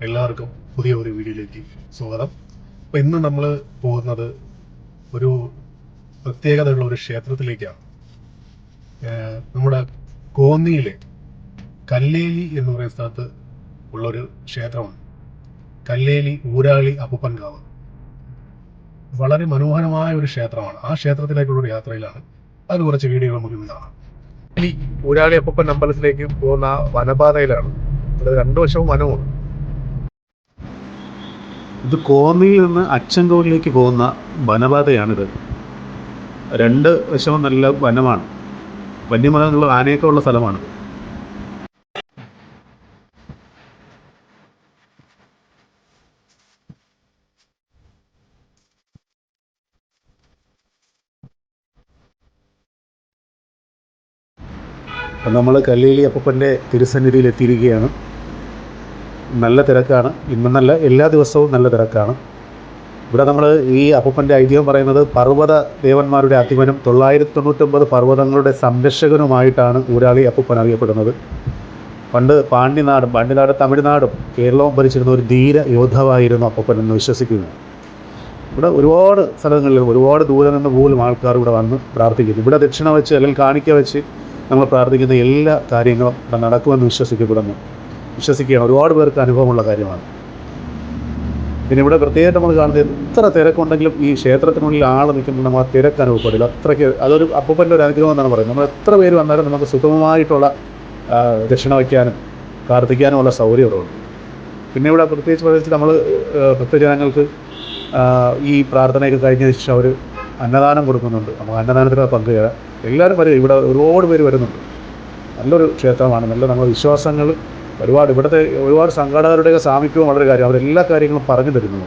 എല്ലാവർക്കും പുതിയ ഒരു വീഡിയോയിലേക്ക് സ്വാഗതം. അപ്പോൾ ഇന്ന് നമ്മൾ പോകുന്നത് ഒരു പ്രത്യേകതയുള്ള ഒരു ക്ഷേത്രത്തിലേക്കാണ്. നമ്മുടെ കോന്നിയിലെ കല്ലേലി എന്ന് പറയുന്ന സ്ഥലത്ത് ഉള്ളൊരു ക്ഷേത്രമാണ് കല്ലേലി ഊരാളി അപ്പൂപ്പൻകാവ്. വളരെ മനോഹരമായ ഒരു ക്ഷേത്രമാണ്. ആ ക്ഷേത്രത്തിലേക്കുള്ളൊരു യാത്രയിലാണ്. അത് കുറച്ച് വീഡിയോ നമുക്ക് ഇന്ന് കാണാം. ഈ ഊരാളി അപ്പൂപ്പൻ അമ്പലത്തിലേക്ക് പോകുന്ന വനപാതയിലാണ്. അത് രണ്ടു വശവും വനവും. ഇത് കോന്നിയിൽ നിന്ന് അച്ചൻകോവിലേക്ക് പോകുന്ന വനപാതയാണിത്. രണ്ട് വശവും നല്ല വനമാണ്. വന്യമൃഗങ്ങളും ആനയൊക്കെ ഉള്ള സ്ഥലമാണ്. അപ്പം നമ്മൾ കല്ലേലി അപ്പൂപ്പൻ്റെ തിരുസന്നിധിയിൽ എത്തിയിരിക്കുകയാണ്. നല്ല തിരക്കാണ്. ഇന്നെന്നല്ല, എല്ലാ ദിവസവും നല്ല തിരക്കാണ്. ഇവിടെ നമ്മൾ ഈ അപ്പൂപ്പൻ്റെ ഐതിഹ്യം പറയുന്നത് പർവ്വത ദേവന്മാരുടെ അധിപനും 999 പർവ്വതങ്ങളുടെ സംരക്ഷകനുമായിട്ടാണ് ഊരാളി അപ്പൂപ്പൻ അറിയപ്പെടുന്നത്. പണ്ട് പാണ്ഡ്യനാട് തമിഴ്നാടും കേരളവും ഭരിച്ചിരുന്ന ഒരു ധീര യോദ്ധാവായിരുന്നു അപ്പൂപ്പൻ എന്ന് വിശ്വസിക്കുന്നു. ഇവിടെ ഒരുപാട് സ്ഥലങ്ങളിൽ ഒരുപാട് ദൂരെ നിന്ന് പോലും ആൾക്കാർ ഇവിടെ വന്ന് പ്രാർത്ഥിക്കുന്നു. ഇവിടെ ദക്ഷിണ വെച്ച് അല്ലെങ്കിൽ കാണിക്ക വെച്ച് നമ്മൾ പ്രാർത്ഥിക്കുന്ന എല്ലാ കാര്യങ്ങളും ഇവിടെ നടക്കുമെന്ന് വിശ്വസിക്കുകയാണ്. ഒരുപാട് പേർക്ക് അനുഭവമുള്ള കാര്യമാണ്. പിന്നെ ഇവിടെ പ്രത്യേകമായിട്ട് നമ്മൾ കാണുന്നത് എത്ര തിരക്കുണ്ടെങ്കിലും ഈ ക്ഷേത്രത്തിനുള്ളിൽ ആൾ നിൽക്കുമ്പോൾ നമ്മൾ ആ തിരക്ക് അനുഭവപ്പെടില്ല. അത്രയ്ക്ക് അതൊരു അപ്പൂപ്പൻ്റെ ഒരു അനുഗ്രഹം എന്നാണ് പറയുന്നത്. നമ്മൾ എത്ര പേര് വന്നാലും നമുക്ക് സുഗമമായിട്ടുള്ള ദക്ഷിണ വയ്ക്കാനും പ്രാർത്ഥിക്കാനുമുള്ള സൗകര്യം ഇവിടെ ഉണ്ട്. പിന്നെ ഇവിടെ പ്രത്യേകിച്ച് നമ്മൾ ഭക്തജനങ്ങൾക്ക് ഈ പ്രാർത്ഥനയൊക്കെ കഴിഞ്ഞതിന് ശേഷം അവർ അന്നദാനം കൊടുക്കുന്നുണ്ട്. നമുക്ക് അന്നദാനത്തിന് പങ്കുചേരാം. എല്ലാവരും വരും. ഇവിടെ ഒരുപാട് പേര് വരുന്നുണ്ട്. നല്ലൊരു ക്ഷേത്രമാണ്. നമ്മുടെ വിശ്വാസങ്ങൾ ഇവിടുത്തെ ഒരുപാട് സംഘാടകരുടെയൊക്കെ സാമീപ്യവും വളരെ കാര്യം. അവരെല്ലാ കാര്യങ്ങളും പറഞ്ഞു തരുന്നു.